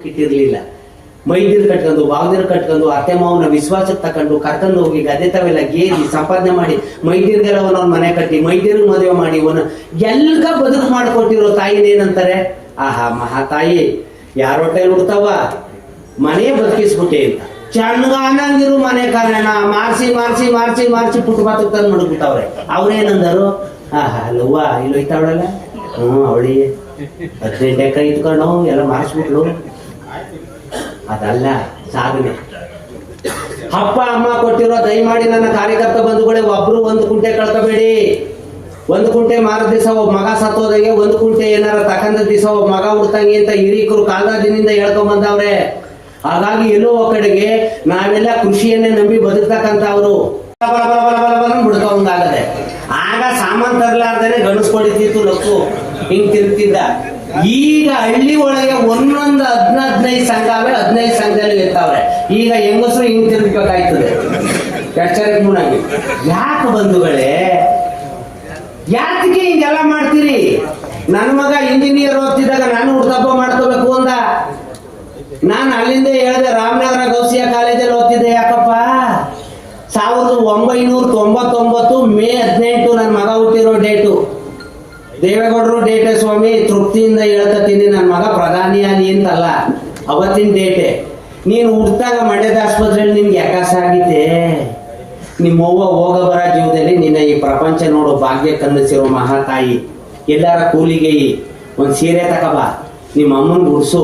ಇಟ್ಟಿರ್ಲಿಲ್ಲ. ಮೈದಿರು ಕಟ್ಕೊಂಡು ಬಾವದಿರು ಕಟ್ಕೊಂಡು ಅತ್ತೆ ಮಾವನ ವಿಶ್ವಾಸಕ್ಕೆ ತಕೊಂಡು ಕರ್ಕೊಂಡು ಹೋಗಿ ಗದೆ ತಾವೆಲ್ಲ ಗೇರಿ ಸಂಪಾದನೆ ಮಾಡಿ ಮೈದಿರ್ಗೆಲ್ಲ ಒಂದೊಂದು ಮನೆ ಕಟ್ಟಿ ಮೈದಿರ್ ಮದುವೆ ಮಾಡಿ ಎಲ್ಗ ಬದುಕು ಮಾಡಿಕೊಟ್ಟಿರೋ ತಾಯಿನೇನಂತಾರೆ, ಆಹಾ ಮಹಾ ತಾಯಿ ಯಾರ ಹೊಟ್ಟೆಲ್ ಹುಡ್ತಾವ ಮನೆ ಬದುಕಿಸ್ಬಿಟ್ಟೆ ಅಂತ. ಚಣ್ಣಗಾನಂಗಿರು ಮನೆ ಕಾರಣ ಮಾರ್ಸಿ ಮಾರ್ಸಿ ಮಾರ್ಸಿ ಮಾರ್ಸಿ ಪುಟ್ಟು ಬಾತಕ್ ತಂದು ಮಡಗ್ಬಿಟ್ಟವ್ರೆ. ಅವ್ರೇನಂದರು, ಆಹಾ ಅಲ್ಲವ್ವ ಇಲ್ಲಿ ಹೋಯ್ತಾವಳಲ್ಲ, ಅವಳಿ 18 ಎಕರೆ ಇಟ್ಕೊಂಡು ಎಲ್ಲ ಮಾರ್ಸ್ಬಿಟ್ಲು. ಅದಲ್ಲ ಸಾಧನೆ. ಅಪ್ಪ ಅಮ್ಮ ಕೊಟ್ಟಿರೋ ದಯಮಾಡಿ ನನ್ನ ಕಾರ್ಯಕರ್ತ ಬಂಧುಗಳೇ, ಒಬ್ರು 1 ಕುಂಟೆ ಕಳ್ಕೋಬೇಡಿ. 1 ಕುಂಟೆ ಮಾರದ ದಿವಸ ಒಬ್ಬ ಮಗ ಸತ್ತೋದಂಗೆ 1 ಕುಂಟೆ ಏನಾರ ತಕಂದ ದಿವಸ ಒಬ್ಬ ಮಗ ಹುಡ್ತಂಗೆ ಅಂತ ಹಿರೀಕರು ಕಾಲದಿಂದ ಹೇಳ್ಕೊಂಡ್ ಬಂದವ್ರೆ. ಹಾಗಾಗಿ ಎಲ್ಲೋ ಕಡೆಗೆ ನಾವೆಲ್ಲ ಕೃಷಿಯನ್ನೇ ನಂಬಿ ಬದುಕ್ತಕ್ಕಂಥವ್ರು ಬಿಡ್ಕೊಂಡಾಗದೆ. ಆಗ ಸಾಮಾನ್ ತರಲಾರ್ದೇನೆ ಗಣಿಸ್ಕೊಡಿತಿತ್ತು ಲಕ್ಕು ಹಿಂಗ್ ತಿರ್ತಿದ್ದ. ಈಗ ಹಳ್ಳಿ ಒಳಗೆ ಒಂದೊಂದು 15 ಸಂಘವೇ, 15 ಸಂಘದಲ್ಲಿ ಇರ್ತಾವ್ರೆ. ಈಗ ಹೆಂಗಸರು ಹಿಂಗ್ ತಿರ್ಬೇಕಾಯ್ತದೆ ಎಚ್ಚರಿಕೆ ಮುಣಾಗಿ. ಯಾಕೆ ಬಂಧುಗಳೇ, ಯಾಕೆ ಹಿಂಗೆಲ್ಲ ಮಾಡ್ತೀರಿ? ನನ್ನ ಮಗ ಇಂಜಿನಿಯರ್ ಓದ್ತಿದ್ದಾಗ ನಾನು ಹುಡ್ದಬ್ಬ ಮಾಡ್ಕೋಬೇಕು ಅಂದ. ನಾನು ಅಲ್ಲಿಂದ ಹೇಳಿದೆ, ರಾಮನಗರ ಗೌಸಿಯಾ ಕಾಲೇಜಲ್ಲಿ ಓದ್ತಿದ್ದೆ. ಯಾಕಪ್ಪ, 1999 ಮೇ 18 ನನ್ನ ಮಗ ಹುಟ್ಟಿರೋ ಡೇಟು. ದೇವೇಗೌಡರು ಡೇಟೆ ಸ್ವಾಮಿ, ತೃಪ್ತಿಯಿಂದ ಹೇಳ್ತೀನಿ. ನನ್ನ ಮಗ ಪ್ರಧಾನಿ ಅಲ್ಲಿ ಅಂತಲ್ಲ, ಅವತ್ತಿನ ಡೇಟೆ. ನೀನು ಹುಡ್ತಾಗ ಮಂಡ್ಯದ ಆಸ್ಪತ್ರೆಯಲ್ಲಿ ನಿನ್ಗೆ ಯಾಕಾಸ ಆಗಿದ್ದೆ. ನಿಮ್ಮವ್ವ ಹೋಗ ಬರ ಜೀವದಲ್ಲಿ ನಿನ್ನ ಈ ಪ್ರಪಂಚ ನೋಡು ಭಾಗ್ಯ ಕನ್ನಸಿರೋ ಮಹಾತಾಯಿ. ಎಲ್ಲಾರ ಕೂಲಿಗೆ ಒಂದು ಸೀರೆ ತಕಬಾ, ನಿಮ್ಮ ಅಮ್ಮನ್ ಗುಡ್ಸು.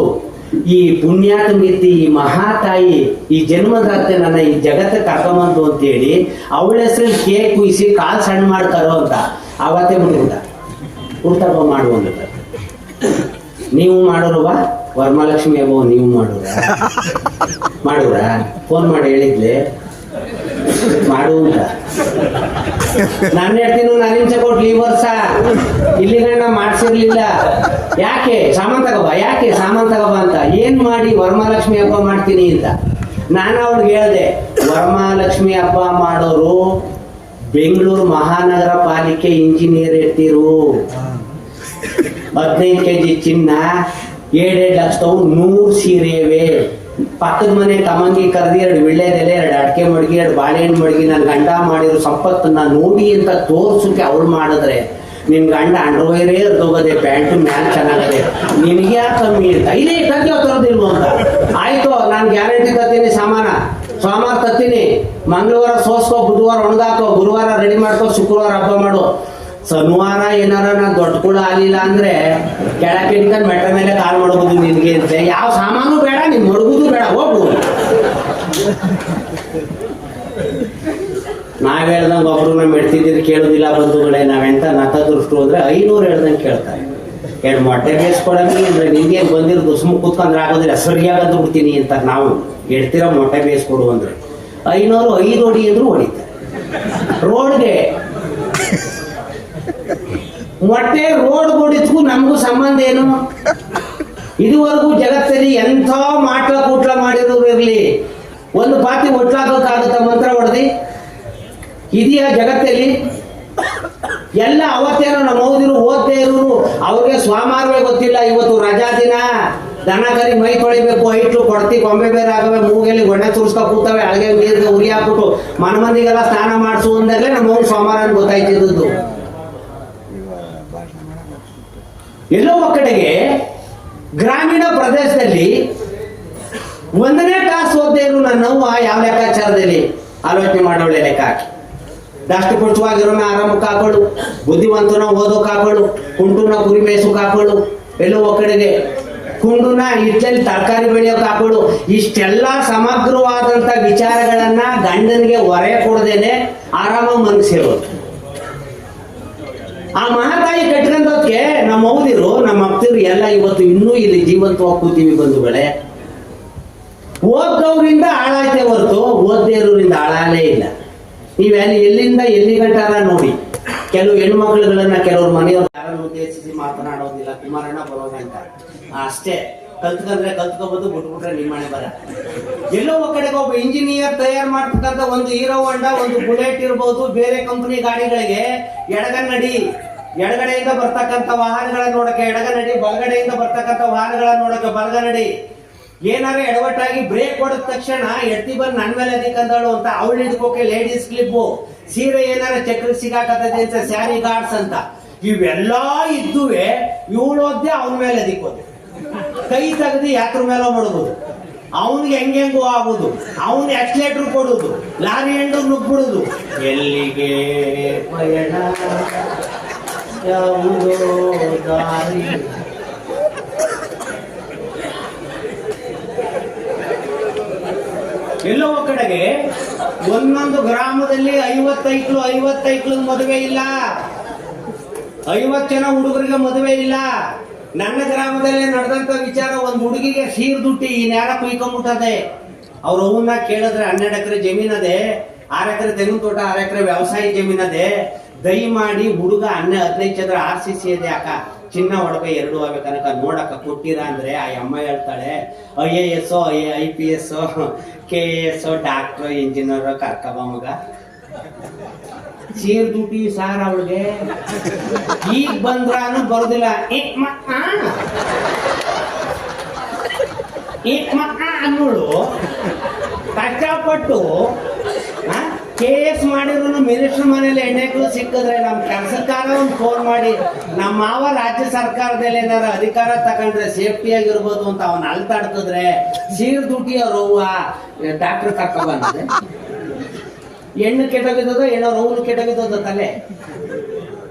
ಈ ಪುಣ್ಯಾತ್ಮಗೀತಿ, ಈ ಮಹಾತಾಯಿ ಈ ಜನ್ಮದಾತೆ ನನ್ನ ಈ ಜಗತ್ತಿಗೆ ಕರ್ಕೊಂಬಂತು ಅಂತೇಳಿ ಅವಳ ಹೆಸರಲ್ಲಿ ಕೇಕ್ ಕುಯಿಸಿ ಕಾಲ್ ಸಣ್ಣ ಮಾಡ್ತಾರೋ ಅಂತ ಅವತ್ತೇ ಬಿಟ್ಬಿಟ್ಟ. ಹುಡ್ತಬ್ಬ ಮಾಡುವಂತ ನೀವು ಮಾಡೋರವ, ವರಮಹಾಲಕ್ಷ್ಮಿ ಹಬ್ಬ ನೀವು ಮಾಡೋರ ಫೋನ್ ಮಾಡಿ ಹೇಳಿದ್ಲೆ ಮಾಡು ಅಂತ. ನಾನು ಹೇಳ್ತೀನಿ, ನಾನು ಹಿಂಸೆ ಕೊಟ್ಲಿ ಈ ವರ್ಷ ಇಲ್ಲಿ ಗಂಡ ಮಾಡ್ಸಿರ್ಲಿಲ್ಲ. ಯಾಕೆ ಸಾಮಾನ್ ತಗೋಬಾ ಅಂತ. ಏನ್ ಮಾಡಿ ವರಮಹಾಲಕ್ಷ್ಮಿ ಹಬ್ಬ ಮಾಡ್ತೀನಿ ಅಂತ ನಾನು ಅವ್ರಿಗೆ ಹೇಳ್ದೆ. ವರಮಹಾಲಕ್ಷ್ಮಿ ಹಬ್ಬ ಮಾಡೋರು ಬೆಂಗಳೂರು ಮಹಾನಗರ ಪಾಲಿಕೆ ಇಂಜಿನಿಯರ್ ಇರ್ತಿರು. 15 kg ಚಿನ್ನ, 7 ಲಕ್ಷದವು, 100 ಸೀರೆವೆ. ಪಕ್ಕದ ಮನೆ ತಮ್ಮಂಗಿ ಕರೆದಿ 2 ವಿಳ್ಳೆದೆಲೆ, 2 ಅಡಿಕೆ ಮಡಗಿ, 2 ಬಾಳೆಹಣ್ಣು ಮಡಗಿ ನನ್ನ ಗಂಡ ಮಾಡಿರೋ ಸಂಪತ್ತನ್ನ ನೋಡಿ ಅಂತ ತೋರ್ಸಕ್ಕೆ ಅವಳು ಮಾಡಿದ್ರೆ, ನಿನ್ ಗಂಡ ಅಂಡರ್ವೇರೇ ಹೋಗೋದೆ, ಪ್ಯಾಂಟು ಮ್ಯಾಲ್ ಚೆನ್ನಾಗದೆ, ನಿನಗೆ ಯಾಕೆ ಕಮ್ಮಿ ಅಂತ. ಇಲ್ಲೇ ತಂದೆ ತರೋದಿಲ್ವ ಅಂತ. ಆಯ್ತು, ನಾನು ಗ್ಯಾರಂಟಿ ತತ್ತೀನಿ, ಸೋಮವಾರ ತತ್ತೀನಿ, ಮಂಗಳವಾರ ಸೋಸ್ಕೋ, ಬುಧವಾರ ಒಣಗಾಕೋ, ಗುರುವಾರ ರೆಡಿ ಮಾಡ್ಕೋ, ಶುಕ್ರವಾರ ಹಬ್ಬ ಮಾಡು. ಶನಿವಾರ ಏನಾರ ನಾನು ದೊಡ್ಡ ಕೂಡ ಆಗಲಿಲ್ಲ ಅಂದ್ರೆ ಕೆಳಕ್ಕೆ ಹಿಡ್ಕೊಂಡು ಮೆಟ್ರ ಮೇಲೆ ಕಾಲ್ ಮಾಡೋದು ನಿನ್ಗೆ ಅಂತ. ಯಾವ ಸಾಮಾನು ಬೇಡ, ನೀನ್ ಮಡಗುದು ಬೇಡ, ಹೋಗು. ನಾವ್ ಹೇಳ್ದಂಗೆ ಒಬ್ರು ನಮ್ಮ ಎಡ್ತಿದ್ದೀರಿ ಕೇಳುದಿಲ್ಲ ಬಂಧುಗಳೇ. ನಾವೆಂತ ನತದೃಷ್ಟು ಅಂದ್ರೆ 500 ಹೇಳ್ದಂಗೆ ಕೇಳ್ತಾರೆ. 2 ಮೊಟ್ಟೆ ಬೇಯಿಸ್ಕೊಡಂಗಿ ಅಂದ್ರೆ ನಿನ್ಗೇನು ಬಂದಿರೋದು ಸುಮ್ಮ ಕೂತ್ಕೊಂಡ್ರೆ ಆಗೋದಿಲ್ಲ, ಸರಿಯಾಗಂತ ಬಿಡ್ತೀನಿ ಅಂತ. ನಾವು ಎಡ್ತಿರೋ ಮೊಟ್ಟೆ ಬೇಯಿಸ್ಕೊಡು ಅಂದ್ರೆ 500 5 ಹೊಡಿ ಅಂದ್ರು ಹೊಡಿತಾರೆ. ರೋಡ್ಗೆ ಮೊಟ್ಟೆ ರೋಡ್ ಹೊಡಿದ್ಗೂ ನಮಗೂ ಸಂಬಂಧ ಏನು? ಇದುವರೆಗೂ ಜಗತ್ತಲ್ಲಿ ಎಂಥ ಮಾಟ್ಲ ಕೂಟ್ಲ ಮಾಡಿರೋರು ಇರ್ಲಿ, ಒಂದು ಪಾತಿ ಒಟ್ಲಾಗಕ್ಕಾಗುತ್ತ ಮಂತ್ರ ಹೊಡೆದಿ ಇದೆಯಾ ಜಗತ್ತಲ್ಲಿ? ಎಲ್ಲ ಅವತ್ತೇನೋ ನಮ್ಮ ಓದಿರು ಓದ್ದೇ ಇರೋರು ಅವ್ರಿಗೆ ಸ್ವಾಮಾರ್ವೇ ಗೊತ್ತಿಲ್ಲ. ಇವತ್ತು ರಜಾ ದಿನ, ದನ ಕರಿ ಮೈ ತೊಳಿಬೇಕು, ಹೈಟ್ಲು ಕೊಡ್ತಿ ಕೊಂಬೆ ಬೇರೆ ಆಗವೆ, ಮೂಗೆಲ್ಲಿ ಗೊಣ್ಣೆ ತುರ್ಸ್ಕೊ ಕೂತವೆ, ಅಳಗೆ ನೀರಿಗೆ ಉರಿ ಹಾಕ್ಬಿಟ್ಟು ಮನ ಮಂದಿಗೆಲ್ಲ ಸ್ನಾನ ಮಾಡಿಸು ಅಂದಾಗಲೇ ನಮ್ಮ ಅವ್ನು ಸೋಮವಾರ ಗೊತ್ತಾಯ್ತಿದ್ದು. ಎಲ್ಲೋ ಕಡೆಗೆ ಗ್ರಾಮೀಣ ಪ್ರದೇಶದಲ್ಲಿ 1ನೇ ಕ್ಲಾಸ್ ಓದ್ದೇ ಇರು ನನ್ನವ್ವ ಯಾವ ಲೆಕ್ಕಾಚಾರದಲ್ಲಿ ಆಲೋಚನೆ ಮಾಡೋಳೆ ಲೆಕ್ಕ ಹಾಕಿ. ದಷ್ಟು ಪುಷ್ಟವಾಗಿರೋನ ಆರಾಮಕ್ಕೆ ಹಾಕೊಳ್ಳು, ಬುದ್ಧಿವಂತನ ಓದೋಕೆ ಹಾಕೊಳ್ಳು, ಕುಂಟುನ ಕುರಿ ಮೇಯ್ಸೋಕೆ ಹಾಕೊಳ್ಳು, ಎಲ್ಲೋ ಕಡೆಗೆ ಕುಂಡುನ ಇಟ್ಟಲ್ಲಿ ತರಕಾರಿ ಬೆಳೆಯೋಕೆ ಹಾಕೊಳ್ಳು. ಇಷ್ಟೆಲ್ಲ ಸಮಗ್ರವಾದಂತ ವಿಚಾರಗಳನ್ನ ಗಂಡನಿಗೆ ಹೊರೆ ಕೊಡದೇನೆ ಆರಾಮ ಮನಸ್ಸಿರೋದು. ಆ ಮಹಾತಾಯಿ ಕಟ್ಕೊಂಡೋದಕ್ಕೆ ನಮ್ಮ ಓದಿರು, ನಮ್ಮ ಅಪ್ತಿರು ಎಲ್ಲ ಇವತ್ತು ಇನ್ನೂ ಇಲ್ಲಿ ಜೀವಂತವಾಗಿ ಕೂತೀವಿ ಬಂಧುಗಳೇ. ಓದ್ದವ್ರಿಂದ ಹಾಳಾಯ್ತೇ ಹೊರತು ಓದ್ದೇ ಇರೋದ್ರಿಂದ ಹಾಳಾಗಲೇ ಇಲ್ಲ. ನೀವೆಲ್ಲಿ ಎಲ್ಲಿಂದ ಎಲ್ಲಿ ಗಂಟಾರ ನೋಡಿ. ಕೆಲವು ಹೆಣ್ಮಕ್ಳುಗಳನ್ನ ಕೆಲವ್ರ ಮನೆಯವ್ರು ಯಾರನ್ನು ಉದ್ದೇಶಿಸಿ ಮಾತನಾಡೋದಿಲ್ಲ, ಕುಮಾರಣ್ಣ ಬರೋದಂತ ಅಷ್ಟೇ. ಕಲ್ತ್ಕೊಂಡ್ರೆ ಕಲ್ತ್ಕೋಬಹುದು, ಬಿಟ್ಬಿಟ್ರೆ ನಿಮ್ಮನೆ ಬರ. ಎಲ್ಲೋ ಕಡೆಗೆ ಒಬ್ಬ ಇಂಜಿನಿಯರ್ ತಯಾರು ಮಾಡ್ತಕ್ಕಂಥ ಒಂದು ಹೀರೋ ಹೊಂಡ, ಒಂದು ಬುಲೆಟ್ ಇರ್ಬೋದು, ಬೇರೆ ಕಂಪನಿ ಗಾಡಿಗಳಿಗೆ ಎಡಗನ್ನಡಿ, ಎಡಗಡೆಯಿಂದ ಬರ್ತಕ್ಕಂಥ ವಾಹನಗಳನ್ನ ನೋಡಕ್ಕೆ ಎಡಗನ್ನಡಿ, ಬಲಗಡೆಯಿಂದ ಬರ್ತಕ್ಕಂಥ ವಾಹನಗಳನ್ನ ನೋಡಕ್ಕೆ ಬಲಗನ್ನಡಿ. ಏನಾರ ಎಡವಟ್ಟಾಗಿ ಬ್ರೇಕ್ ಹೊಡೆದ ತಕ್ಷಣ ಎಡ್ತಿ ಬಂದು ನನ್ ಮೇಲೆ ಅದಿಕಂದಳು ಅಂತ ಅವಳು ಹಿಡ್ಕೋಕೆ ಲೇಡೀಸ್ ಕ್ಲಿಪ್ಪು, ಸೀರೆ ಏನಾರ ಚಕ್ರಕ್ಕೆ ಸಿಗಾಕತ್ತದೆ ಅಂತ ಸ್ಯಾರಿ ಗಾರ್ಡ್ಸ್ ಅಂತ ಇವೆಲ್ಲಾ ಇದ್ದುವೆ ಇವಳೋದ್ದೆ ಅವನ ಮೇಲೆ ಅದಿಕ್ಕೋದು, ಕೈ ತೆಗೆದು ಯಾತ್ರ ಮೇಲೆ ಮಾಡೋದು, ಅವನಿಗೆ ಹೆಂಗೆಂಗು ಆಗುದು, ಅವನ್ ಆಕ್ಸಿಲೇಟರ್ ಕೊಡುದು, ಲಾರಿ ಹೆಂಡು ನುಗ್ಬಿಡುದು. ಎಲ್ಲಿಗೆ ಪಯಣ ಯಾವುದೋ ದಾರಿ. ಎಲ್ಲೋ ಕಡೆಗೆ ಒಂದೊಂದು ಗ್ರಾಮದಲ್ಲಿ 50 ಮದುವೆ ಇಲ್ಲ, 50 ಜನ ಹುಡುಗರಿಗೆ ಮದುವೆ ಇಲ್ಲ. ನನ್ನ ಗ್ರಾಮದಲ್ಲಿ ನಡೆದಂತ ವಿಚಾರ, ಒಂದು ಹುಡುಗಿಗೆ ಸೀರ್ ದುಟ್ಟಿ ಈ ನೇರ ಕುಯ್ಕೊಂಡ್ಬಿಟ್ಟದೆ. ಅವ್ರ ಅವನ್ನ ಕೇಳಿದ್ರೆ 12 ಎಕರೆ ಜಮೀನದೆ, 6 ಎಕರೆ ತೆಂಗಿನ ತೋಟ, 6 ಎಕರೆ ವ್ಯವಸಾಯ ಜಮೀನದೆ, ದಯಮಾಡಿ ಹುಡುಗ 15 ಚಂದ್ರ RCC ಇದೆ ಅಕ್ಕ, ಚಿನ್ನ ಒಡವೆ 2 ಆಗ್ಬೇಕನಕ ನೋಡಕ್ಕ ಕೊಟ್ಟಿರ ಅಂದ್ರೆ ಆ ಅಮ್ಮ ಹೇಳ್ತಾಳೆ, IAS IPS KAS doctor engineer ಕರ್ಕಬ ಮಗ, ಸೀರ್ ದುಡ್ಡಿ ಸಾರ್ ಅವಳಿಗೆ ಈಗ ಬಂದ್ರಾನು ಬರೋದಿಲ್ಲ. ಅನ್ನೋಳು ಕಷ್ಟಪಟ್ಟು KS ಮಾಡಿದ್ರು ಮಿನಿಸ್ಟರ್ ಮನೇಲಿ ಹೆಣ್ಣೆಕ್ಳು ಸಿಕ್ಕಿದ್ರೆ ನಮ್ ಕೆಲಸಕ್ಕಾರ ಒಂದು ಫೋನ್ ಮಾಡಿ ನಮ್ಮ ಮಾವ ರಾಜ್ಯ ಸರ್ಕಾರದಲ್ಲಿ ಏನಾರ ಅಧಿಕಾರ ತಗೊಂಡ್ರೆ ಸೇಫ್ಟಿ ಆಗಿರ್ಬೋದು ಅಂತ ಅವನ್ ಅಲ್ತಾಡ್ತಿದ್ರೆ ಸೀರ್ ದುಡ್ಡಿ ಅವ್ರವ್ವ ಡಾಕ್ಟರ್ ಕರ್ಕ ಬಂದಿದೆ. ಹೆಣ್ಣು ಕೆಟ್ಟೋಗಿದ್ದೋ ಏನೋ ರೌನು ಕೆಟ್ಟೋಗಿದ್ದೋ ತಲೆ.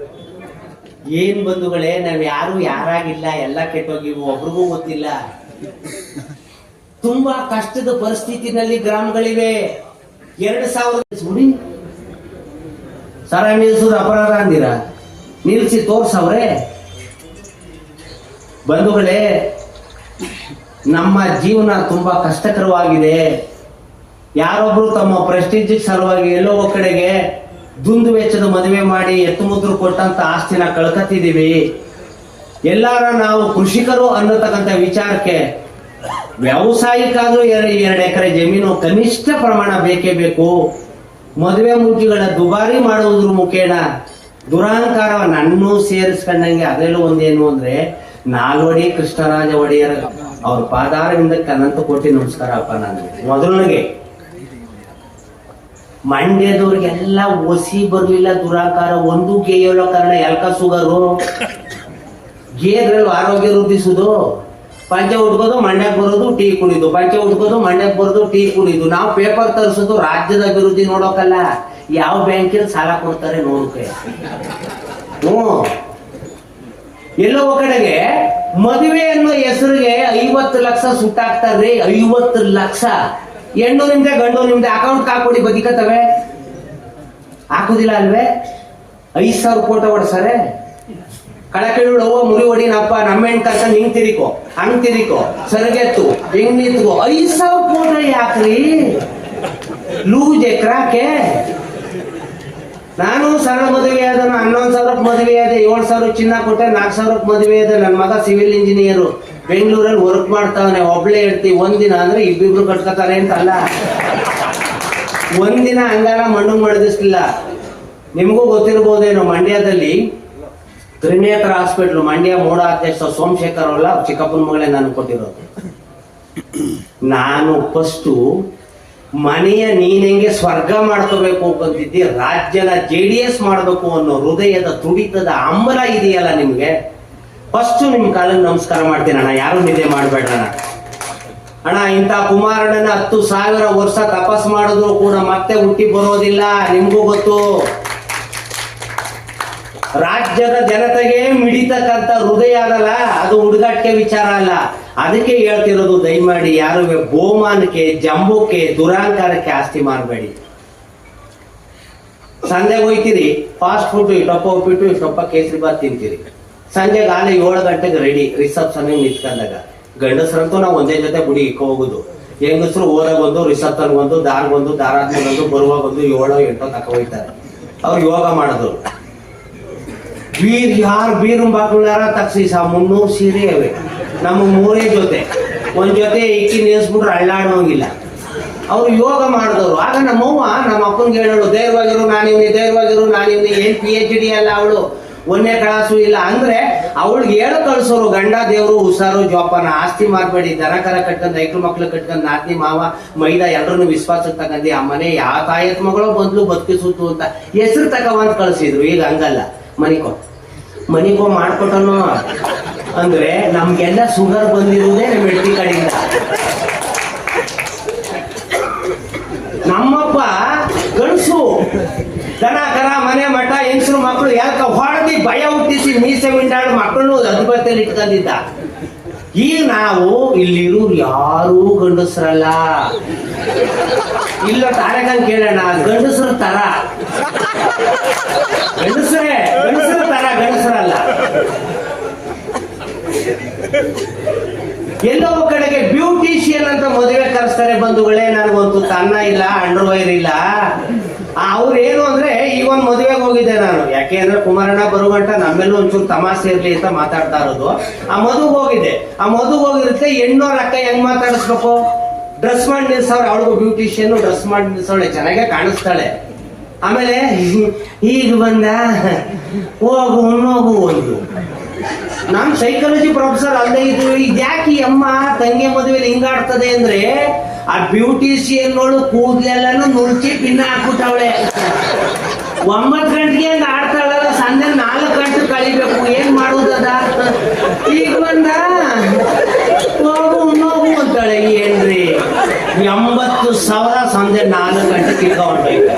ಏನ್ ಬಂಧುಗಳೇ, ನಾವ್ ಯಾರು ಯಾರಾಗಿಲ್ಲ, ಎಲ್ಲ ಕೆಟ್ಟೋಗಿವು, ಒಬ್ರಿಗೂ ಗೊತ್ತಿಲ್ಲ. ತುಂಬಾ ಕಷ್ಟದ ಪರಿಸ್ಥಿತಿನಲ್ಲಿ ಗ್ರಾಮಗಳಿವೆ. 2000 ಸರ ನಿಲ್ಸುದು ಅಪರಾಧ ಅಂದಿರ, ನಿಲ್ಸಿ ತೋರ್ಸವ್ರೆ. ಬಂಧುಗಳೇ, ನಮ್ಮ ಜೀವನ ತುಂಬಾ ಕಷ್ಟಕರವಾಗಿದೆ. ಯಾರೊಬ್ರು ತಮ್ಮ ಪ್ರೆಸ್ಟೀಜ್ ಸಲುವಾಗಿ ಎಲ್ಲೋ ಕಡೆಗೆ ದುಂದು ವೆಚ್ಚದ ಮದುವೆ ಮಾಡಿ ಎತ್ತು ಮುದ್ರು ಕೊಟ್ಟಂತ ಆಸ್ತಿನ ಕಳ್ಕತ್ತಿದೀವಿ. ಎಲ್ಲಾರ ನಾವು ಕೃಷಿಕರು ಅನ್ನತಕ್ಕಂಥ ವಿಚಾರಕ್ಕೆ ವ್ಯವಸಾಯಕ್ಕಾದ್ರೂ 2 ಎಕರೆ ಜಮೀನು ಕನಿಷ್ಠ ಪ್ರಮಾಣ ಬೇಕೇ ಬೇಕು. ಮದುವೆ ಮುಂಚಿಗಳ ದುಬಾರಿ ಮಾಡುವುದ್ರ ಮುಖೇನ ದುರಹಂಕಾರ ನನ್ನೂ ಸೇರಿಸ್ಕೊಂಡಂಗೆ. ಅದರಲ್ಲೂ ಒಂದೇನು ಅಂದ್ರೆ, ನಾಲ್ವಡಿ ಕೃಷ್ಣರಾಜ ಒಡೆಯರ್ ಅವ್ರ ಪಾದಾರವಿಂದಕ್ಕೆ ಅನಂತ ಕೋಟಿ ನಮಸ್ಕಾರ ಅಪ್ಪ. ನಾನು ಮೊದಲನಿಗೆ ಮಂಡ್ಯದವ್ರಿಗೆಲ್ಲ ಒಸಿ ಬರ್ಲಿಲ್ಲ ದುರಾಕಾರ. ಒಂದು ಗೇಯೋ ಕಾರಣ ಎಲ್ಕ ಸುಗರು, ಗೇದ್ರಲ್ಲಿ ಆರೋಗ್ಯ ವೃದ್ಧಿಸುದು, ಪಂಚೆ ಉಟ್ಕೋದು ಮಂಡ್ಯಕ್ಕೆ ಬರೋದು ಟೀ ಕುಡಿದು, ಪಂಚೆ ಉಟ್ಕೋದು ಮಂಡ್ಯಕ್ಕೆ ಬರೋದು ಟೀ ಕುಡಿದು. ನಾವು ಪೇಪರ್ ತರಿಸೋದು ರಾಜ್ಯದ ಅಭಿವೃದ್ಧಿ ನೋಡೋಕಲ್ಲ, ಯಾವ ಬ್ಯಾಂಕಿನ ಸಾಲ ಕೊಡ್ತಾರೆ ನೋಡಕ್ಕೆ. ಎಲ್ಲೋ ಕಡೆಗೆ ಮದುವೆ ಅನ್ನೋ ಹೆಸರಿಗೆ 50 ಲಕ್ಷ ಸುಟ್ಟಾಕ್ತಾರ್ರಿ. 50 ಲಕ್ಷ. ಹೆಣ್ಣು ನಿಮ್ದೆ ಗಂಡು ನಿಮ್ದೆ ಅಕೌಂಟ್ ಹಾಕೊಡಿ ಬದುಕತ್ತವೆ, ಹಾಕುದಿಲ್ಲ ಅಲ್ವೇ? 5,000 ಕೋಟ ಹೊಡ್ಸಾರೆ. ಕಳಕೆಳು ಮುರಿ ಹೊಡಿನಪ್ಪ, ನಮ್ಮ ಹೆಣ್ ಕರ್ಕ ಹಿಂಗ್ ತಿರಿಕೋ ಹಂಗ್ ತಿರಿಕೋ ಸರಿಗೆತ್ತು ಹಿಂಗ್ ನಿಂತ್ಕೋ. 5,000 ಕೋಟ ಯಾಕ್ರಿ? ಲೂಜ್ ಎಕ್ರಾಕೆ. ನಾನು ಸರಳ ಮದುವೆ ಆದ, 11,000 ಮದುವೆ ಆದ, 7,000 ಚಿನ್ನ ಕೊಟ್ಟೆ, 4,000 ಮದುವೆ ಆದ. ನನ್ನ ಮಗ ಸಿವಿಲ್ ಇಂಜಿನಿಯರ್ ಬೆಂಗಳೂರಲ್ಲಿ ವರ್ಕ್ ಮಾಡ್ತಾವನೆ. ಒಬ್ಳೆ ಇರ್ತೀವಿ, ಒಂದಿನ ಅಂದ್ರೆ ಇಬ್ಬಿಬ್ರು ಕಟ್ಕೋತಾರೆ ಅಂತ ಅಲ್ಲ, ಒಂದಿನ ಹಂಗಾರ ಮಣ್ಣು ಮಡಗಿಸ್ಲಿಲ್ಲ. ನಿಮಗೂ ಗೊತ್ತಿರ್ಬೋದೇನೋ, ಮಂಡ್ಯದಲ್ಲಿ ತ್ರಿನೇತ್ರ ಹಾಸ್ಪಿಟ್ಲ್, ಮಂಡ್ಯ ಮೂಡ ಅಧ್ಯಕ್ಷ ಸೋಮಶೇಖರ್ ಅವಲ್ಲ, ಚಿಕ್ಕಪ್ಪನ ಮಗಳೇ ನಾನು ಕೊಟ್ಟಿರೋದು. ನಾನು ಫಸ್ಟು ಮನೆಯ ನೀನೆಂಗೆ ಸ್ವರ್ಗ ಮಾಡ್ಕೋಬೇಕು ಅಂತಿದ್ದಿ, ರಾಜ್ಯನ JDS ಮಾಡಬೇಕು ಅನ್ನೋ ಹೃದಯದ ತುಡಿತದ ಹಂಬಲ ಇದೆಯಲ್ಲ ನಿಮ್ಗೆ, ಫಸ್ಟ್ ನಿಮ್ ಕಾಲಕ್ಕೆ ನಮಸ್ಕಾರ ಮಾಡ್ತೀನಿ ಅಣ್ಣ. ಯಾರು ನಿದ್ದೆ ಮಾಡ್ಬೇಡ್ರಣ ಅಣ್ಣ. ಇಂಥ ಕುಮಾರಣ್ಣನ 10,000 ವರ್ಷ ತಪಸ್ ಮಾಡಿದ್ರು ಕೂಡ ಮತ್ತೆ ಹುಟ್ಟಿ ಬರೋದಿಲ್ಲ, ನಿಮ್ಗೂ ಗೊತ್ತು. ರಾಜ್ಯದ ಜನತೆಗೆ ಮಿಡಿತಕ್ಕಂಥ ಹೃದಯ ಅದಲ್ಲ, ಅದು ಹುಡುಗಾಟಿಕೆ ವಿಚಾರ ಅಲ್ಲ. ಅದಕ್ಕೆ ಹೇಳ್ತಿರೋದು, ದಯಮಾಡಿ ಯಾರು ಬಹುಮಾನಕ್ಕೆ, ಜಂಬೂಕ್ಕೆ, ದುರಾಂಕಾರಕ್ಕೆ ಆಸ್ತಿ ಮಾರಬೇಡಿ. ಸಂಜೆಗೆ ಹೋಯ್ತೀರಿ, ಫಾಸ್ಟ್ ಫುಡ್ ಇಷ್ಟೊಪ್ಪ ಉಪ್ಪಿಟ್ಟು ಇಷ್ಟೊಪ್ಪ ಕೇಸರಿ ಬಾತ್ ತಿಂತೀರಿ. ಸಂಜೆಗೆ 7 ಗಂಟೆಗೆ ರೆಡಿ ರಿಸೆಪ್ಷನ್ ನಿಂತ್ಕೊಂಡಾಗ. ಗಂಡಸರಂತೂ ನಾವು ಒಂದೇ ಜೊತೆ ಗುಡಿ ಇಕ್ಕೋ ಹೋಗುದು. ಹೆಂಗಸರು ಓದಾಗ ಒಂದು, ರಿಸೆಪ್ಷನ್ ಒಂದು, ದಾರ್ಗೊಂದು, ದಾರಾತ್ಮಗೊಂದು, ಬರುವಾಗ ಒಂದು 7 8 ತಕ ಹೋಯ್ತಾರೆ. ಅವ್ರು ಯೋಗ ಮಾಡೋದು. ಯಾರು ಬೀರು ಬಾಕುಳಾರ ತಕ್ಷಿ 300 ಸೀರೆ ಅವೆ. ನಮ್ಮ 3 ಜೊತೆ ಒಂದ್ ಜೊತೆ ಇಕ್ಕಿ ನಿಲ್ಸ್ಬಿಟ್ರೆ ಅಳ್ಳಾಡುವಂಗಿಲ್ಲ. ಅವ್ರು ಯೋಗ ಮಾಡಿದವ್ರು. ಆಗ ನಮ್ಮವ್ವ ನಮ್ಮ ಅಪ್ಪನ್ಗೆ ಹೇಳೋಳು, ಧೈರ್ಯವಾಗಿರು ನಾನಿವ್ನಿ, ಧೈರ್ಯವಾಗಿರು ನಾನಿವ್ನಿ. ಏನ್ PhD ಅಲ್ಲ ಅವಳು, 1ನೇ ಕ್ಲಾಸು ಇಲ್ಲ. ಅಂದ್ರೆ ಅವಳಿಗೆ ಹೇಳೋ ಕಳ್ಸೋರು ಗಂಡ ದೇವ್ರು ಹುಷಾರು ಜೋಪಾನ, ಆಸ್ತಿ ಮಾಡ್ಬೇಡಿ, ದನ ಕರ ಕಟ್ಕೊಂಡ್ ಐಕ್ಳು ಮಕ್ಳು ಕಟ್ಕೊಂಡ್ ನಾದ್ನಿ ಮಾವ ಮೈದ ಎಲ್ಲರನ್ನು ವಿಶ್ವಾಸಕ್ಕೆ ತಗೊಂಡು ಆ ಮನೆ ಯಾವ ತಾಯತ್ ಮಗಳು ಬಂದ್ಲು ಬದುಕಿಸುತ್ತು ಅಂತ ಹೆಸರು ತಗೊಂಡ್ ಕಳ್ಸಿದ್ರು. ಈಗ ಹಂಗಲ್ಲ, ಮನಿಕೋ ಮಾಡ್ಕೊಟ್ಟನು ಅಂದ್ರೆ ನಮ್ಗೆಲ್ಲ ಶುಗರ್ ಬಂದಿರುವುದೇ ನಮ್ಮ ಹೆಂಡತಿ ಕಡೆಯಿಂದ. ನಮ್ಮಪ್ಪ ಗಂಡಸು ದನ ಕರ ಮನೆ ಮಠ ಹೆಂಗಸರು ಮಕ್ಕಳು ಯಾಕ ಹೊಡೆದಿ ಭಯ ಹುಟ್ಟಿಸಿ ಮೀಸೆ ಮಿಂಡಾಡು ಮಕ್ಕಳು ಅಧಿಪತಿಯಲ್ಲಿ ಇಟ್ಕೊಂಡಿದ್ದ. ಈಗ ನಾವು ಇಲ್ಲಿರೋರು ಯಾರೂ ಗಂಡಸರಲ್ಲ. ಇಲ್ಲ ತಾರೆಗಂಗ್ ಕೇಳೋಣ, ಗಂಡಸರ ತರ ಗಂಡಸರ ತರ ಗಂಡಸರಲ್ಲ. ಎಲ್ಲೋ ಕಡೆಗೆ ಬ್ಯೂಟಿಷಿಯನ್ ಅಂತ ಮದುವೆ ಕರೆಸ್ತಾರೆ ಬಂಧುಗಳೇ. ನನಗಂತೂ ತನ್ನ ಇಲ್ಲ, ಅಂಡರ್ವೈರ್ ಇಲ್ಲ. ಅವ್ರು ಏನು ಅಂದ್ರೆ ಈಗ ಒಂದ್ ಮದುವೆಗೆ ಹೋಗಿದ್ದೆ ನಾನು. ಯಾಕೆ ಅಂದ್ರೆ ಕುಮಾರಣ್ಣ ಬರುಗಂಟ ನಮ್ಮೆಲ್ಲೂ ಒಂಚೂರು ತಮಾಷೆ ಇರ್ಲಿ ಅಂತ ಮಾತಾಡ್ತಾ ಇರೋದು. ಆ ಮದುವೆಗೆ ಹೋಗಿದ್ದೆ. ಆ ಮದುವೆಗೆ ಹೋಗಿರುತ್ತೆ, ಹೆಣ್ಣೋರ್ ಅಕ್ಕ ಹೆಂಗ್ ಮಾತಾಡಿಸ್ಬೇಕು, ಡ್ರೆಸ್ ಮಾಡಿ ನಿಲ್ಸವ್ರೆ. ಅವಳಿಗೂ ಬ್ಯೂಟಿಷಿಯನ್ ಡ್ರೆಸ್ ಮಾಡಿ ನಿಲ್ಸವಳೆ, ಚೆನ್ನಾಗೆ ಕಾಣಿಸ್ತಾಳೆ. ಆಮೇಲೆ ಈಗ ಬಂದ ಹೋಗು ಒಂದು ನಮ್ ಸೈಕಾಲಜಿ ಪ್ರೊಫೆಸರ್ ಅಲ್ಲೇ ಇದ್ರು. ಇದ್ಯಾಕೆ ಈ ಅಮ್ಮ ತಂಗಿ ಮದುವೆಲಿ ಹಿಂಗಾಡ್ತದೆ ಅಂದ್ರೆ ಆ ಬ್ಯೂಟಿಷಿಯನ್ ನೋಡು ಕೂದಲೆಲ್ಲಾನು ನುರ್ಚಿ ಪಿನ್ನ ಹಾಕ್ಬಿಟ್ಟವಳೆ. 9 ಗಂಟೆಗೆ ಹಂಗ ಆಡ್ತಾಳಲ್ಲ, ಸಂಜೆ 4 ಗಂಟೆ ಕಳಿಬೇಕು. ಏನ್ ಮಾಡುದದ? ಈಗ ಬಂದ ಹೋಗು ಅಂತಾಳೆ. ಏನ್ರಿ 80,000 ಸಂಜೆ 4 ಗಂಟೆ ಕಿತ್ಕೊಂಡೋಯ್ತು.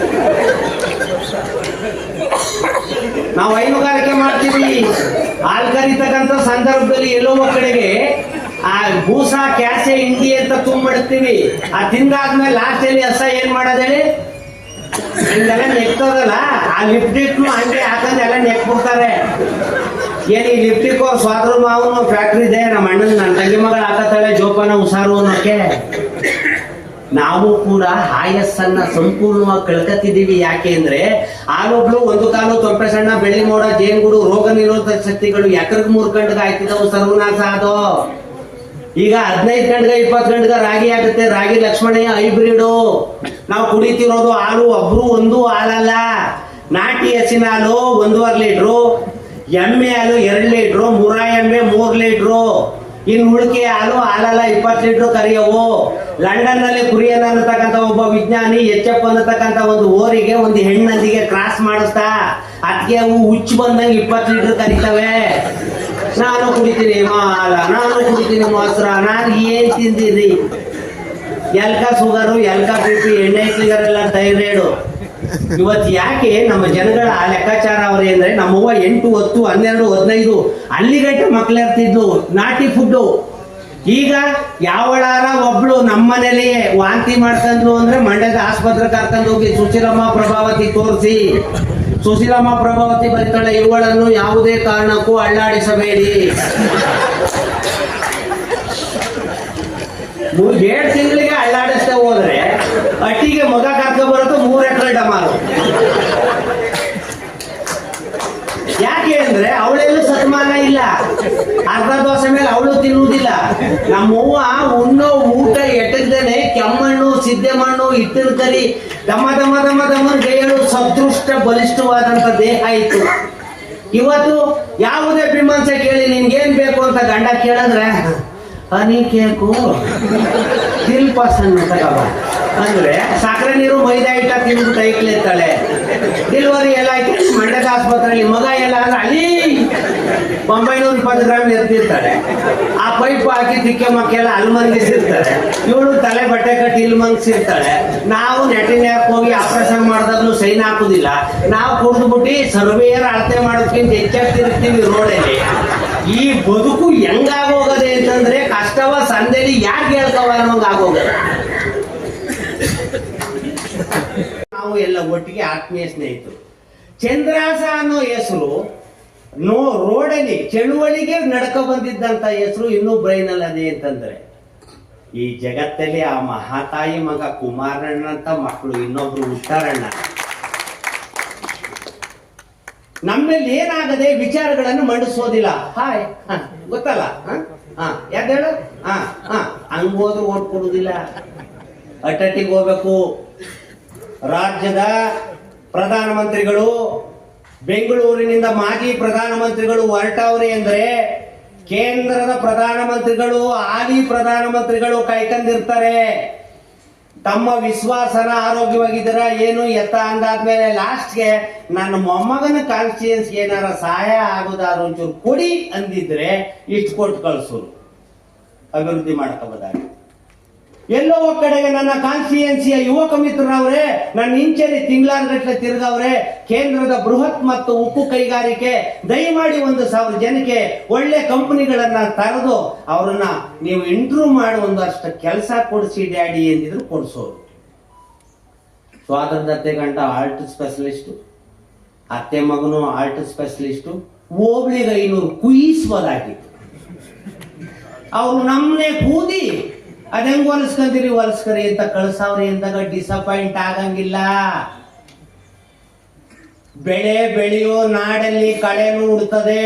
ನಾವು ಹೈನುಗಾರಿಕೆ ಮಾಡ್ತೀವಿ. ಹಾಲು ಕರಿತಕ್ಕಂಥ ಸಂದರ್ಭದಲ್ಲಿ ಎಲ್ಲೋ ಕಡೆಗೆ ಆ ಬೂಸ ಕ್ಯಾಸೆ ಹಿಂಡಿ ಅಂತ ತುಂಬಿಡ್ತೀವಿ. ಆ ತಿಂದಾದ್ಮೇಲೆ ಲಾಸ್ಟ್ ಅಲ್ಲಿ ಹಸ ಏನ್ ಮಾಡೋದೇಳಿ ಹಿಂಗೆಲ್ಲ ನೆಕ್ತದಲ್ಲ, ಆ ಲಿಪ್ಟಿಕ್ ಹಂಗೆ ಹಾಕಂದ್ರೆ ಎಲ್ಲ ನೆಕ್ಬಿಡ್ತಾರೆ. ಏನ್ ಈ ಲಿಪ್ಟಿಕ್ ಅವ್ರ ಸ್ವಾದ್ರ ಮಾವನು ಫ್ಯಾಕ್ಟ್ರಿ ಇದೆ, ನಮ್ಮ ಅಣ್ಣನ ನನ್ನ ತಂಗಿ ಮಗಳು ಹಾಕತ್ತಾಳೆ ಜೋಪಾನ ಹುಷಾರು ಅನ್ನೋಕೆ. ನಾವು ಕೂಡ ಆಯಸ್ಸನ್ನ ಸಂಪೂರ್ಣವಾಗಿ ಕಳ್ಕತ್ತಿದ್ದೀವಿ. ಯಾಕೆ ಅಂದ್ರೆ ಆಲೊಬ್ಳು ಒಂದು ಕಾಲು ತೊಂಪೆ ಸಣ್ಣ ಬೆಳಿ ಮೋಡ ಜೇನುಗೂಡು ರೋಗ ನಿರೋಧಕ ಶಕ್ತಿಗಳು ಎಕರೆಗೆ 3 ಗಂಟೆಗೆ ಆಯ್ತಿದ್ದವು, ಸರ್ವನಾಶ ಆದೋ. ಈಗ 15 ಗಂಟೆಗೆ 20 ಗಂಟೆಗೆ ರಾಗಿ ಆಗುತ್ತೆ. ರಾಗಿ ಲಕ್ಷ್ಮಣಯ್ಯ ಹೈಬ್ರಿಡು. ನಾವು ಕುಡಿತಿರೋದು ಹಾಲು ಒಬ್ರು ಒಂದು ಹಾಲಲ್ಲ. ನಾಟಿ ಹಸಿನ ಹಾಲು 1.5 ಲೀಟ್ರು, ಎಮ್ಮೆ ಹಾಲು 2 ಲೀಟ್ರು, ಮುರಾ ಎಮ್ಮೆ 3 ಲೀಟ್ರು. ಇನ್ನು ಉಳಿಕೆ ಹಾಲಲ್ಲ 20 ಲೀಟ್ರು ಕರಿಯವು. ಲಂಡನ್ ನಲ್ಲಿ ಕುರಿಯನ್ ಅನ್ನತಕ್ಕಂಥ ಒಬ್ಬ ವಿಜ್ಞಾನಿ ಎಚ್.ಎಫ್ ಅನ್ನತಕ್ಕಂಥ ಒಂದು ಓರಿಗೆ ಒಂದು ಹೆಣ್ಣಂದಿಗೆ ಕ್ರಾಸ್ ಮಾಡಿಸ್ತಾ ಅದಕ್ಕೆ ಅವು ಹುಚ್ಚು ಬಂದಂಗೆ 20 ಲೀಟರ್ ಕರಿತವೆ. ನಾನು ಕುಡಿತೀನಿ ಹಾಲ, ನಾನು ಕುಡಿತೀನಿ ಮೊಸರ, ನಾನು ಏನ್ ತಿಂದಿರಿ? ಎಲ್ಕ ಶುಗರು, ಎಲ್ಕ BP, ಎಣ್ಣೆ ಸಿಗರೆಲ್ಲ ಥೈರಾಯ್ಡು. ಇವತ್ತು ಯಾಕೆ ನಮ್ಮ ಜನಗಳ ಆ ಲೆಕ್ಕಾಚಾರ ಅವ್ರೆ ಅಂದ್ರೆ ನಮ್ಮವ್ವ 8, 10, 12, 15 ಅಲ್ಲಿ ಗಂಟೆ ಮಕ್ಳು ಇರ್ತಿದ್ಲು ನಾಟಿ ಫುಡ್ಡು. ಈಗ ಯಾವಳಾರ ಒಬ್ಳು ನಮ್ಮನೇಲೆಯೇ ವಾಂತಿ ಮಾಡ್ಕೊಂಡ್ರು ಅಂದ್ರೆ ಮಂಡ್ಯದ ಆಸ್ಪತ್ರೆ ಕರ್ಕೊಂಡು ಹೋಗಿ ಸುಶೀಲಮ್ಮ ಪ್ರಭಾವತಿ ತೋರಿಸಿ. ಸುಶೀಲಮ್ಮ ಪ್ರಭಾವತಿ ಬರೀತಾಳೆ, ಇವುಗಳನ್ನು ಯಾವುದೇ ಕಾರಣಕ್ಕೂ ಅಳ್ಳಾಡಿಸಬೇಡಿ. 7 ತಿಂಗಳಿಗೆ ಅಳ್ಳಾಡಿಸ್ತಾ ಹೋದ್ರೆ ಅಟ್ಟಿಗೆ ಮಗ ಕರ್ಕೊ ಬರೋದು 3 ಎಕರೆ ಡಮಾರು. ಯಾಕೆ ಅಂದ್ರೆ ಅವಳೆಲ್ಲೂ ಸತ್ಮಾನ ಇಲ್ಲ. ಅರ್ಧ ದೋಸೆ ಮೇಲೆ ಅವಳು ತಿನ್ನುವುದಿಲ್ಲ. ನಮ್ಮವ್ವ ಉಣ್ಣೋ ಊಟ ಎಟ್ಟದ್ದೇನೆ ಕೆಮ್ಮಣ್ಣು, ಸಿದ್ದೆ ಮಣ್ಣು, ಹಿಟ್ಟಿನ ಕರಿ, ದಮ್ಮ ಗೈಯಳು ಸದೃಷ್ಟ ಬಲಿಷ್ಠವಾದಂತ ದೇಹ ಇತ್ತು. ಇವತ್ತು ಯಾವುದೇ ಬಿಮ್ಮನ್ಸೆ ಕೇಳಿ ನಿನ್ಗೇನ್ ಬೇಕು ಅಂತ ಗಂಡ ಕೇಳಿದ್ರೆ ಹನಿ ಕೇಕು ದಿಲ್ಪಸನ್ ತಗವ ಅಂದ್ರೆ ಸಕ್ಕರೆ ನೀರು ಮೈದಾ ಹಿಟ್ಟ ತಿಂದ್ಬಿಟ್ಟು ಐಕ್ಲಿರ್ತಾಳೆ. ಡೆಲಿವರಿ ಎಲ್ಲ ಆಯ್ತು ಮಂಡ್ಯದ ಆಸ್ಪತ್ರೆಯಲ್ಲಿ. ಮಗ ಎಲ್ಲ ಅಂದ್ರೆ ಅಲ್ಲಿ 920 ಗ್ರಾಮ್ ಎರ್ತಿರ್ತಾಳೆ. ಆ ಪೈಪ್ ಹಾಕಿ ತಿಕ್ಕೆ ಮಕ್ಕೆಲ್ಲ ಅಲ್ಲಿ ಮನ್ಗಿಸಿರ್ತಾರೆ. ಇವಳು ತಲೆ ಬಟ್ಟೆ ಕಟ್ಟಿ ಇಲ್ಲಿ ಮನ್ಗಿಸಿರ್ತಾಳೆ. ನಾವು ನೆಟ್ಟಿನ್ಯಾಕ್ ಹೋಗಿ ಆಪರೇಷನ್ ಮಾಡಿದಾಗ್ಲೂ ಸೈನ್ ಹಾಕುದಿಲ್ಲ. ನಾವು ಕುಡಿದ್ಬಿಟ್ಟು ಸರ್ವೇಯರ್ ಅಳತೆ ಮಾಡೋದಕ್ಕಿಂತ ಹೆಚ್ಚಾಗಿ ತಿರುಗ್ತೀವಿ ರೋಡಲ್ಲಿ. ಈ ಬದುಕು ಹೆಂಗಾಗೋಗದೆ ಅಂತಂದ್ರೆ ಕಷ್ಟವ ಸಂದೇಲಿ ಯಾಕೆ ಹೇಳ್ಕವ ಅನ್ನೋಂಗ ಆಗೋಗದೆ. ನಾವು ಎಲ್ಲ ಒಟ್ಟಿಗೆ ಆತ್ಮೀಯ ಸ್ನೇಹಿತರು. ಚಂದ್ರಾಸ ಅನ್ನೋ ಹೆಸರು ರೋಡಲ್ಲಿ ಚಳುವಳಿಗೆ ನಡ್ಕ ಬಂದಿದ್ದಂತ ಹೆಸರು ಇನ್ನೂ ಬ್ರೈನ್ ಅಲ್ಲಿ ಅದೇ ಅಂತಂದ್ರೆ ಈ ಜಗತ್ತಲ್ಲಿ ಆ ಮಹಾತಾಯಿ ಮಗ ಕುಮಾರಣ್ಣ ಅಂತ ಮಕ್ಕಳು ಇನ್ನೊಬ್ರು ಹುಟ್ಟಾರಣ್ಣ. ನಮ್ಮಲ್ಲಿ ಏನಾಗದೆ ವಿಚಾರಗಳನ್ನು ಮಂಡಿಸೋದಿಲ್ಲ. ಹಾಯ್ ಗೊತ್ತಲ್ಲ, ಯಾಕೆ ಹೇಳು, ಹಂಗೋದ್ರು ಓಟ್ ಕೊಡುದಿಲ್ಲ. ಅಟಟಿಗೆ ಹೋಗ್ಬೇಕು. ರಾಜ್ಯದ ಪ್ರಧಾನಮಂತ್ರಿಗಳು ಬೆಂಗಳೂರಿನಿಂದ ಮಾಜಿ ಪ್ರಧಾನಮಂತ್ರಿಗಳು ಹೊರಟವ್ರೆ ಅಂದ್ರೆ ಕೇಂದ್ರದ ಪ್ರಧಾನಮಂತ್ರಿಗಳು ಹಾಲಿ ಪ್ರಧಾನಮಂತ್ರಿಗಳು ಕಾಯ್ಕೊಂಡಿರ್ತಾರೆ. ತಮ್ಮ ವಿಶ್ವಾಸನ ಆರೋಗ್ಯವಾಗಿದ್ದೀರ ಏನು ಎತ್ತ ಅಂದಾದ್ಮೇಲೆ ಲಾಸ್ಟ್ಗೆ ನನ್ನ ಮೊಮ್ಮಗನ ಕಾನ್ಸ್ಟಿಟ್ಯೂನ್ಸ್ ಏನಾರ ಸಹಾಯ ಆಗೋದಾದ್ರು ಒಂಚೂರು ಕೊಡಿ ಅಂದಿದ್ರೆ ಇಷ್ಟು ಕೊಟ್ಟು ಕಳ್ಸೋರು ಅಭಿವೃದ್ಧಿ ಮಾಡ್ಕೋಬೋದಾಗ. ಎಲ್ಲೋ ಒಂದ್ ಕಡೆಗೆ ನನ್ನ ಕಾನ್ಸ್ಟಿಟ್ಯೂನ್ಸಿಯ ಯುವಕ ಮಿತ್ರರವ್ರೆ, ನನ್ನ ಇಂಚರಿ ತಿಂಗಳಾನ್ಗಟ್ಲೆ ತಿರ್ಗವ್ರೆ, ಕೇಂದ್ರದ ಬೃಹತ್ ಮತ್ತು ಉಕ್ಕು ಕೈಗಾರಿಕೆ ದಯಮಾಡಿ 1,000 ಜನಕ್ಕೆ ಒಳ್ಳೆ ಕಂಪನಿಗಳನ್ನ ತರದು ಅವ್ರನ್ನ ನೀವು ಇಂಟ್ರೂ ಮಾಡಿ ಒಂದಷ್ಟು ಕೆಲಸ ಕೊಡಿಸಿ ಡ್ಯಾಡಿ ಎಂದಿದ್ರು ಕೊಡಿಸೋರು. ಸ್ವಾತಂತ್ರ್ಯ ಗಂಟ ಆರ್ಟ್ ಸ್ಪೆಷಲಿಸ್ಟ್, ಅತ್ತೆ ಮಗನು ಆರ್ಟ್ ಸ್ಪೆಷಲಿಸ್ಟ್, ಹೋಬ್ಳಿಗೆ 500 ಕುಯಿಸ್ಬೋದಾಗಿತ್ತು. ಅವ್ರು ನಮ್ಮನೆ ಕೂದಿ ಅದಂಗ್ ಹೊಲಸ್ಕೊಂತೀರಿ ಹೊಲಸ್ಕರಿ ಅಂತ ಕಳ್ಸವ್ರಿ ಅಂದಾಗ ಡಿಸಪಾಯಿಂಟ್ ಆಗಂಗಿಲ್ಲ. ಬೆಳೆ ಬೆಳೆಯೋ ನಾಡಲ್ಲಿ ಕಳೆನೂ ಉಡ್ತದೆ,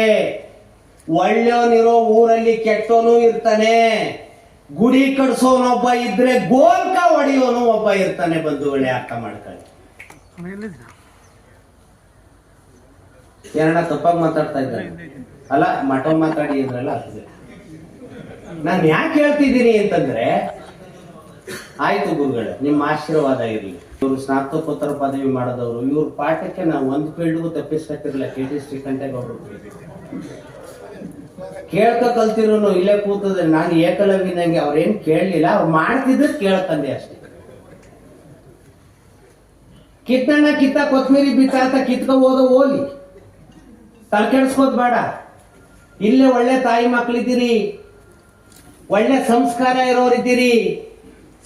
ಒಳ್ಳೆಯವನಿರೋ ಊರಲ್ಲಿ ಕೆಟ್ಟವನು ಇರ್ತಾನೆ, ಗುಡಿ ಕಟ್ಸೋನೊಬ್ಬ ಇದ್ರೆ ಗೋಲ್ಕ ಹೊಡೆಯೋನು ಒಬ್ಬ ಇರ್ತಾನೆ. ಬಂಧುಗಳೇ ಅರ್ಥ ಮಾಡ್ಕೊಳ್ಳಿ. ಏನಣ್ಣ ತಪ್ಪಾಗಿ ಮಾತಾಡ್ತಾ ಇದ್ದಾರೆ ಅಲ್ಲ, ಮಠ ಮಾತಾಡಿ ಇದ್ರಲ್ಲ. ನಾನು ಯಾಕೆ ಹೇಳ್ತಿದ್ದೀನಿ ಅಂತಂದ್ರೆ, ಆಯ್ತು ಗುರುಗಳೇ ನಿಮ್ಮ ಆಶೀರ್ವಾದ ಇರಲಿ. ಇವರು ಸ್ನಾತಕೋತ್ತರ ಪದವಿ ಮಾಡಿದವರು, ಇವ್ರ ಪಾಠಕ್ಕೆ ನಾವು ಒಂದು ಫೀಲ್ಡ್ಗೂ ತಪ್ಪಿಸ್ಕೊತಿರ್ಲಿಲ್ಲ. KT ಶ್ರೀಕಂಠೇಗೌಡರು ಕೇಳ್ಕ ಕಲ್ತಿರೋನು ಇಲ್ಲೇ ಕೂತದೆ. ನಾನು ಏಕಲವ್ಯನಂಗೆ ಅವ್ರೇನ್ ಕೇಳಲಿಲ್ಲ, ಅವ್ರು ಮಾಡ್ತಿದ್ರೆ ಕೇಳ್ಕಂದೆ ಅಷ್ಟೇ. ಕಿತ್ತಣ್ಣ ಕಿತ್ತ ಕೊತ್ಮೀರಿ ಬಿತ್ತ ಅಂತ ಕಿತ್ಕ ಹೋಲಿ, ತಲೆ ಕೆಡ್ಸ್ಕೋದ್ ಬೇಡ. ಇಲ್ಲೇ ಒಳ್ಳೆ ತಾಯಿ ಮಕ್ಳಿದ್ದೀರಿ, ಒಳ್ಳೆ ಸಂಸ್ಕಾರ ಇರೋರಿದ್ದೀರಿ.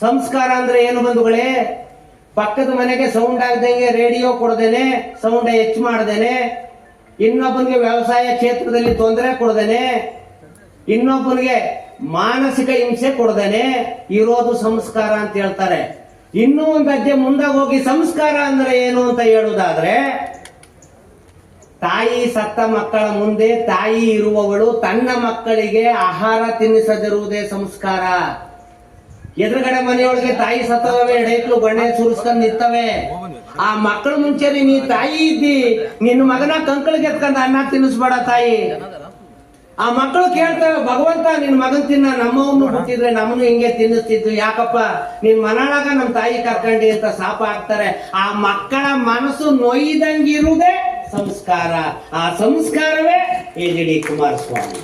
ಸಂಸ್ಕಾರ ಅಂದ್ರೆ ಏನು ಬಂಧುಗಳೇ? ಪಕ್ಕದ ಮನೆಗೆ ಸೌಂಡ್ ಆಗದಂಗೆ ರೇಡಿಯೋ ಕೊಡದೇನೆ, ಸೌಂಡ್ ಹೆಚ್ಚು ಮಾಡದೇನೆ, ಇನ್ನೊಬ್ಬನಿಗೆ ವ್ಯವಸಾಯ ಕ್ಷೇತ್ರದಲ್ಲಿ ತೊಂದರೆ ಕೊಡದೇನೆ, ಇನ್ನೊಬ್ಬನಿಗೆ ಮಾನಸಿಕ ಹಿಂಸೆ ಕೊಡದೇನೆ ಇರೋದು ಸಂಸ್ಕಾರ ಅಂತ ಹೇಳ್ತಾರೆ. ಇನ್ನೂ ಒಂದು ಅಧ್ಯಾಯ ಮುಂದೆ ಹೋಗಿ ಸಂಸ್ಕಾರ ಅಂದ್ರೆ ಏನು ಅಂತ ಹೇಳುವುದಾದ್ರೆ, ತಾಯಿ ಸತ್ತ ಮಕ್ಕಳ ಮುಂದೆ ತಾಯಿ ಇರುವವಳು ತನ್ನ ಮಕ್ಕಳಿಗೆ ಆಹಾರ ತಿನ್ನಿಸದಿರುವುದೇ ಸಂಸ್ಕಾರ. ಎದುರುಗಡೆ ಮನೆಯೊಳಗೆ ತಾಯಿ ಸತ್ತವೇ, ಎಡೈಕ್ಳು ಗಣ್ಣೆ ಸುರಿಸ್ಕೊಂಡ್ ನಿಂತವೆ. ಆ ಮಕ್ಕಳ ಮುಂಚೆ ನೀ ತಾಯಿ ಇದ್ದಿ, ನಿನ್ನ ಮಗನ ಕಂಕಳಿಗೆ ಎತ್ಕೊಂಡ್ ಅನ್ನ ತಿನ್ನಿಸ್ಬೇಡ ತಾಯಿ. ಆ ಮಕ್ಕಳು ಕೇಳ್ತವೆ, ಭಗವಂತ ನಿನ್ ಮಗನ್ ತಿನ್ನ, ನಮ್ಮವನ್ನು ಹುಟ್ಟಿದ್ರೆ ನಮ್ಮನ್ನು ಹಿಂಗೆ ತಿನ್ನಿಸ್ತಿದ್ದು, ಯಾಕಪ್ಪ ನಿನ್ ಮನಾಳಾಗ ನಮ್ ತಾಯಿ ಕರ್ಕೊಂಡಿ ಅಂತ ಶಾಪ ಹಾಕ್ತಾರೆ. ಆ ಮಕ್ಕಳ ಮನಸ್ಸು ನೋಯ್ದಂಗಿರುವುದೇ ಸಂಸ್ಕಾರ. ಆ ಸಂಸ್ಕಾರವೇ HD ಕುಮಾರಸ್ವಾಮಿ.